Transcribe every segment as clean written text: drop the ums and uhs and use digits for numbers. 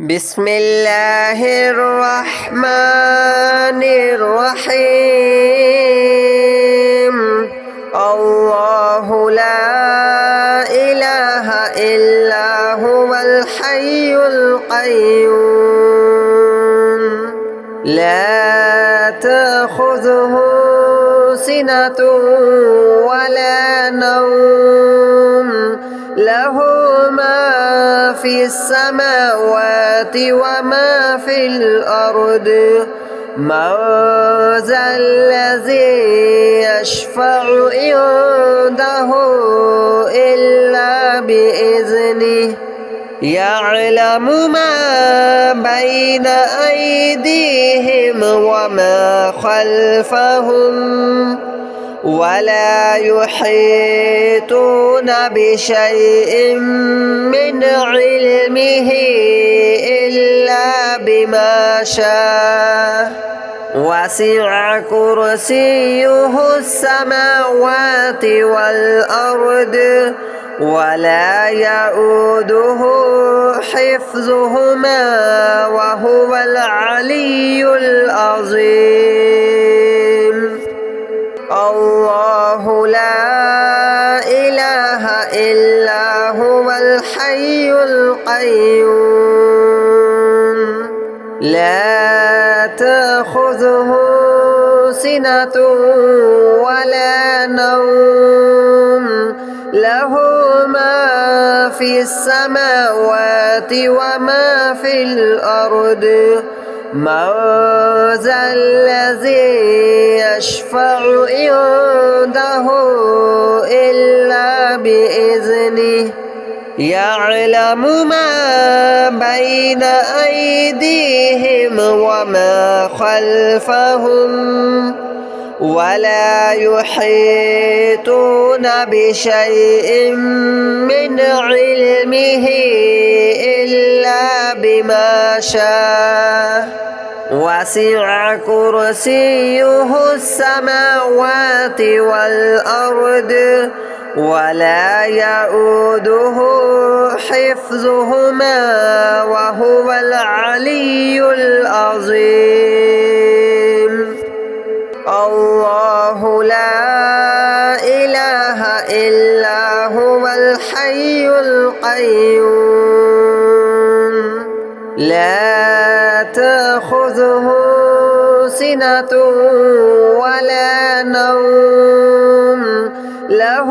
بسم الله الرحمن الرحيم. الله لا إله إلا هو الحي القيوم لا تأخذه سنة ولا نوم له ما في السماوات وما في الأرض من ذا الذي يشفع عنده إلا بإذنه يعلم ما بين أيديهم وما خلفهم ولا يحيطون بشيء من علمه إلا بما شاء وسع كرسيه السماوات والأرض ولا يؤوده حفظهما وهو العلي العظيم. الله لا إله إلا هو الحي القيوم لا تأخذه سنة ولا نوم له ما في السماوات وما في الأرض من ذا الذي يشفع عنده إلا بإذنه يعلم ما بين أيديهم وما خلفهم ولا يحيطون بشيء من علمه إلا بما شاء وسع كرسيه السماوات والأرض ولا يؤوده حفظهما وهو العلي العظيم. الله لا إله إلا هو الحي القيوم لا تأخذه سنة ولا نوم له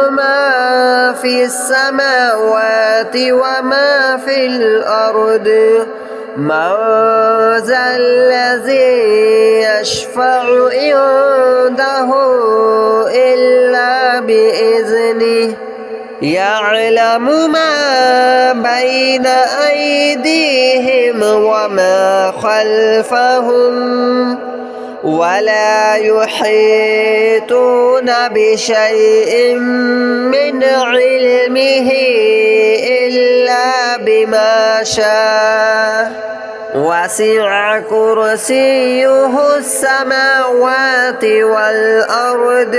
ما في السماوات وما في الأرض من ذا الذي يشفع عنده إلا بإذنه يعلم ما بين أيديهم وما خلفهم ولا يحيطون بشيء من علمه إلا بما شاء وسع كرسيه السماوات والأرض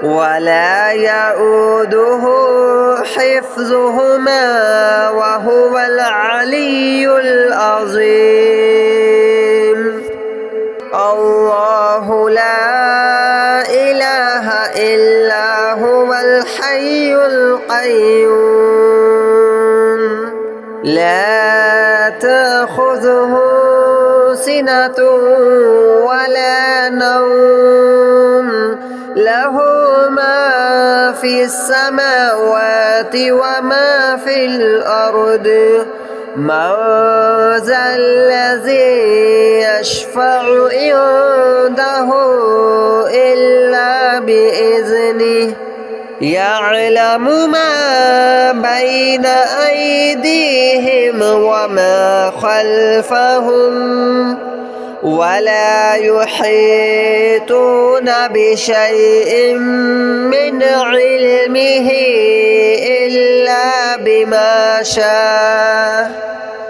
ولا يؤوده حفظهما وهو العلي العظيم. الله لا إله إلا هو الحي القيوم لا تأخذه سنة ولا نوم له ما في السماوات وما في الأرض من ذا الذي يشفع عنده إلا بإذنه يعلم ما بين أيديهم وما خلفهم ولا يحيطون بشيء من علمه إلا بما شاء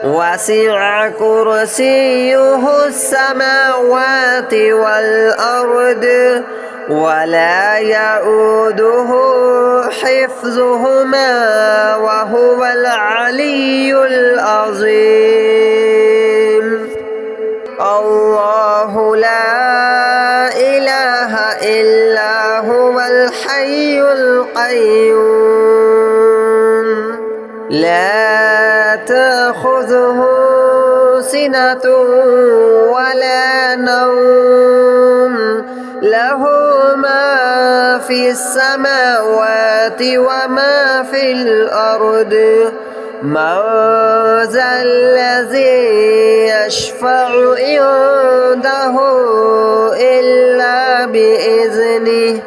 وسع كرسيه السماوات والأرض ولا يؤوده حفظهما وهو العلي العظيم. القيوم لا تأخذه سنة ولا نوم له ما في السماوات وما في الأرض من ذا الذي يشفع عنده إلا بإذنه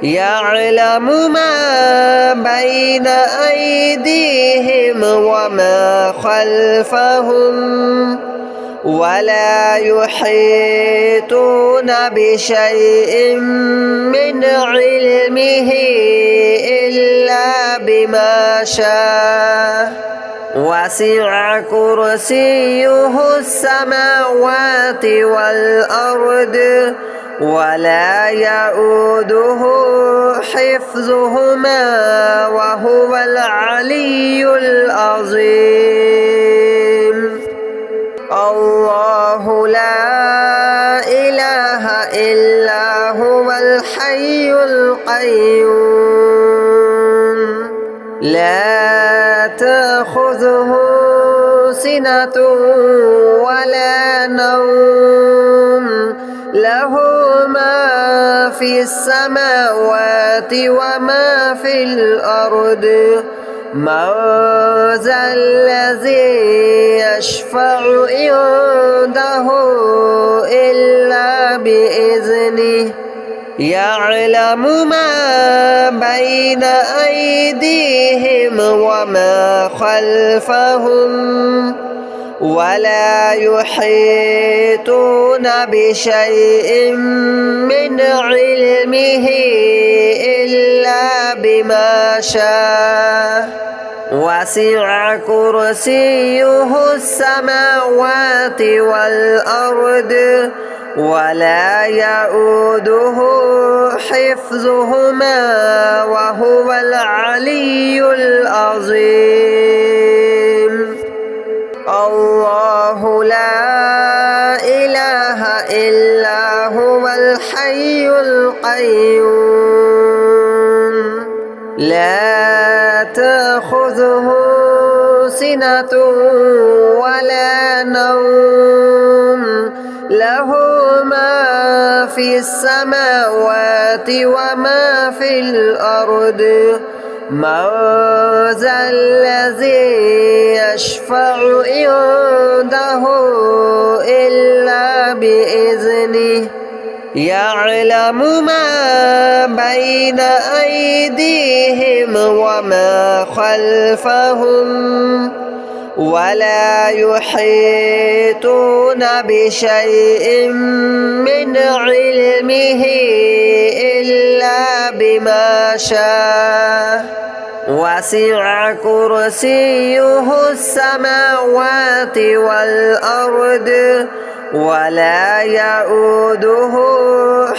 يعلم ما بين أيديهم وما خلفهم ولا يحيطون بشيء من علمه إلا بما شاء وسع كرسيه السماوات والأرض ولا يؤوده حفظهما وهو العلي العظيم الله لا إله إلا هو الحي القيوم لا تأخذه سنة ولا نوم له ما في السماوات وما في الأرض من ذا الذي يشفع عنده إلا بإذنه يعلم ما بين أيديهم وما خلفهم ولا يحيطون بشيء من علمه إلا بما شاء وسع كرسيه السماوات والأرض ولا يؤوده حفظهما وهو العلي العظيم الله لا إله إلا هو الحي القيوم لا تأخذه سنة ولا نوم له ما في السماوات وما في الأرض من ذا الذي يشفع عنده إلا بإذنه يعلم ما بين أيديهم وما خلفهم ولا يحيطون بشيء من علمه إلا بما شاء وسع كرسيه السماوات والأرض ولا يؤوده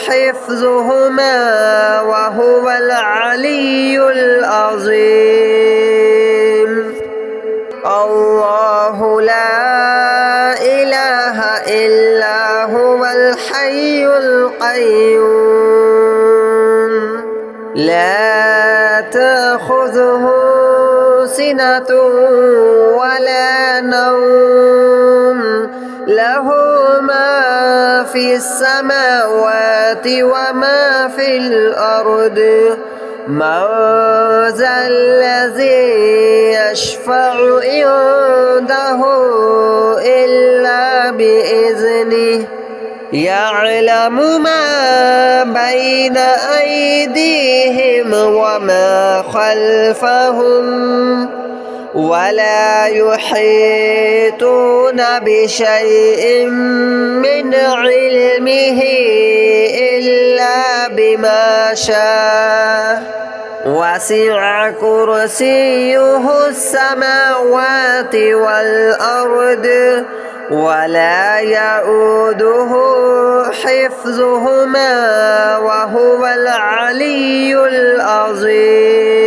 حفظهما وهو العلي العظيم الله لا إله إلا هو الحي القيوم لا تأخذه سنة ولا نوم له ما في السماوات وما في الأرض من ذا الذي يشفع عنده إلا بإذنه يعلم ما بين أيديهم وما خلفهم ولا يحيطون بشيء من علمه إلا بما شاء وسع كرسيه السماوات والأرض ولا يؤوده حفظهما وهو العلي العظيم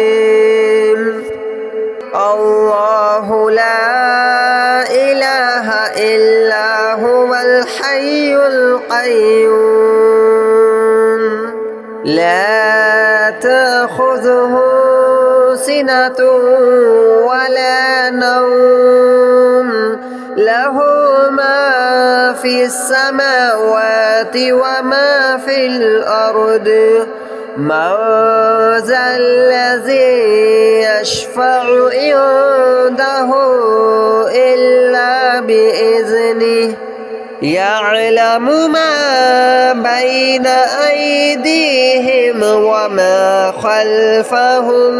الله لا إله إلا هو الحي القيوم لا تأخذه سنة ولا نوم له ما في السماوات وما في الأرض من ذا الذي يشفع عنده إلا بإذنه يعلم ما بين أيديهم وما خلفهم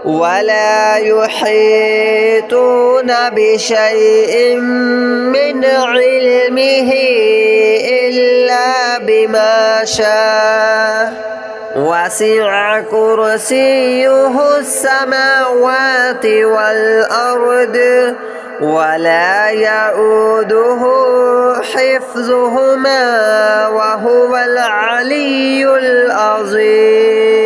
ولا يحيطون بشيء من علمه إلا بما شاء وسع كرسيه السماوات والأرض ولا يؤوده حفظهما وهو العلي العظيم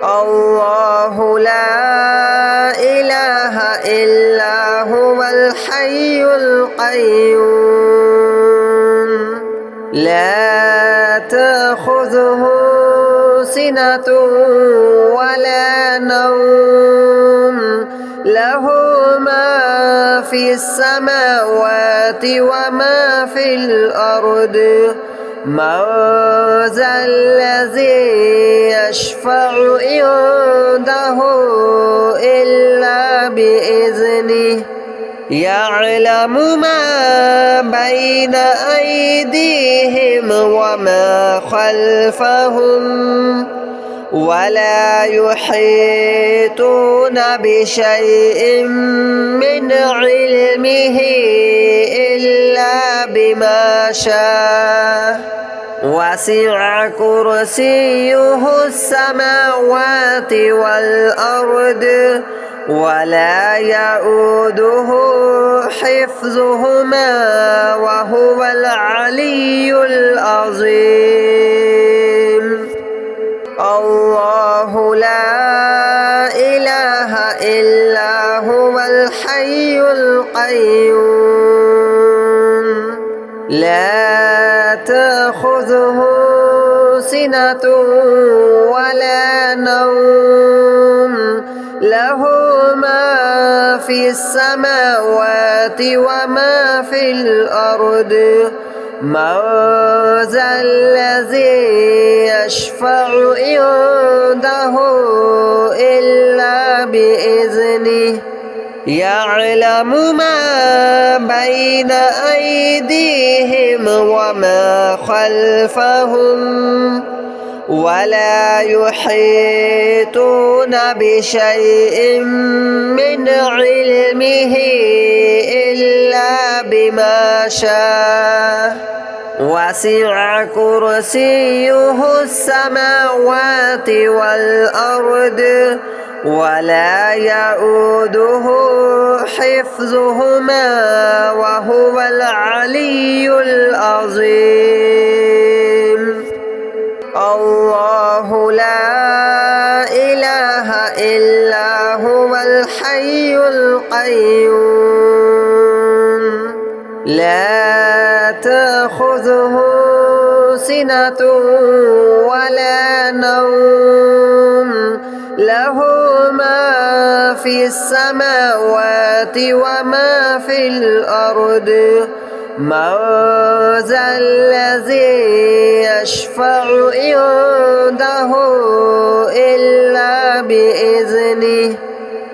الله لا إله إلا هو الحي القيوم لا تأخذه سنة ولا نوم له ما في السماوات وما في الأرض من ذا الذي يشفع عنده إلا بإذنه يعلم ما بين أيديهم وما خلفهم ولا يحيطون بشيء من علمه إلا بما شاء وسع كرسيه السماوات والأرض ولا يؤوده حفظهما وهو العلي العظيم الله لا إله إلا هو الحي القيوم لا تأخذه سنة ولا نوم له ما في السماوات وما في الأرض من ذا الذي يشفع عنده إلا بإذنه يعلم ما بين أيديهم وما خلفهم ولا يحيطون بشيء من علمه إلا بما شاء وسع كرسيه السماوات والأرض ولا يؤوده حفظهما وهو العلي العظيم الله لا إله إلا هو الحي القيوم لا تأخذه سنة ولا نوم له ما في السماوات وما في الأرض من ذا الذي يشفع عنده إلا بإذنه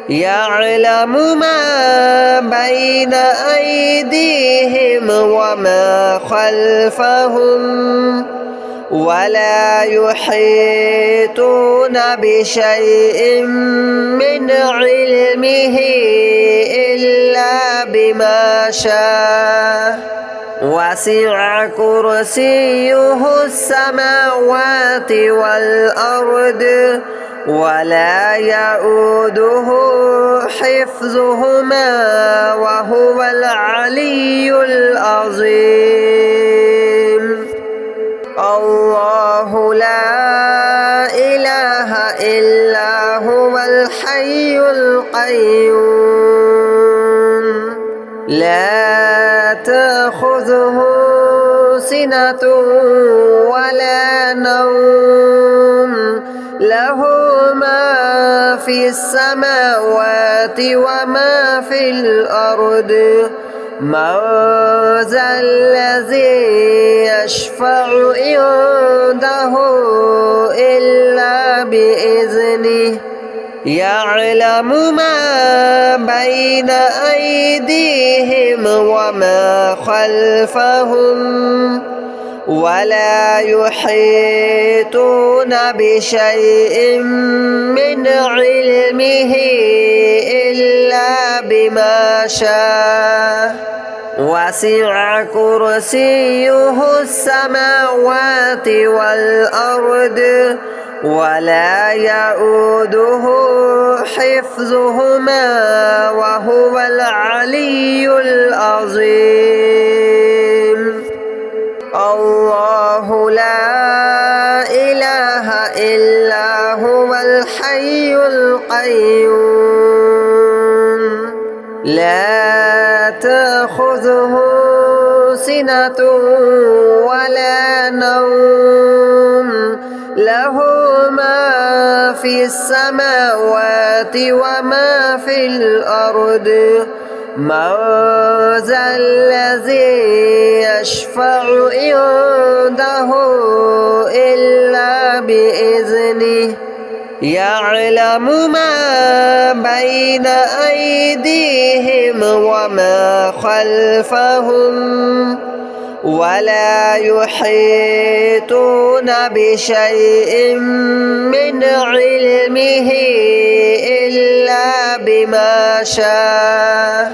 يعلم ما بين أيديهم وما خلفهم ولا يحيطون بشيء من علمه إلا بما شاء وسع كرسيه السماوات والأرض ولا يؤوده حفظهما وهو العلي العظيم الله لا إله إلا هو الحي القيوم لا تأخذه سنة ولا نوم له ما في السماوات وما في الأرض من ذا الذي يشفع عنده إلا بإذنه يعلم ما بين أيديهم وما خلفهم ولا يحيطون بشيء من علمه إلا بما شاء وسع كرسيه السماوات والأرض ولا يؤوده حفظهما وهو العلي العظيم الله لا إله إلا هو الحي القيوم لا تأخذه سنة ولا نوم له ما في السماوات وما في الأرض من ذا الذي يشفع عنده إلا بإذنه يعلم ما بين أيديهم وما خلفهم ولا يحيطون بشيء من علمه إلا بما شاء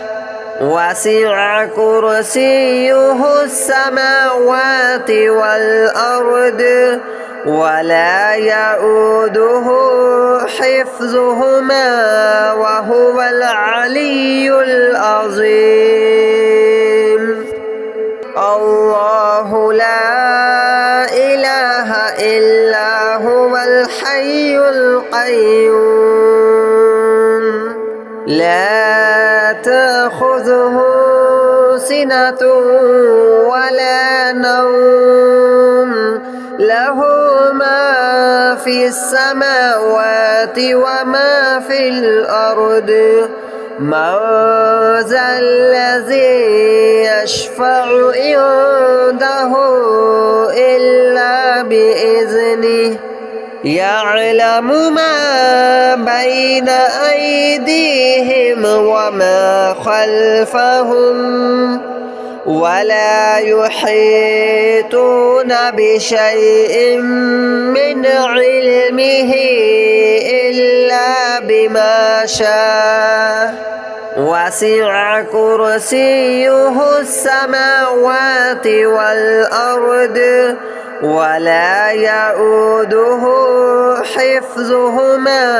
وسع كرسيه السماوات والأرض ولا يؤوده حفظهما وهو العلي العظيم الله لا إله إلا هو الحي القيوم لا تأخذه سنة ولا نوم له ما في السماوات وما في الأرض من ذا الذي يشفع عنده إلا بإذنه يعلم ما بين أيديهم وما خلفهم ولا يحيطون بشيء من علمه إلا بما شاء وسع كرسيه السماوات والأرض ولا يؤوده حفظهما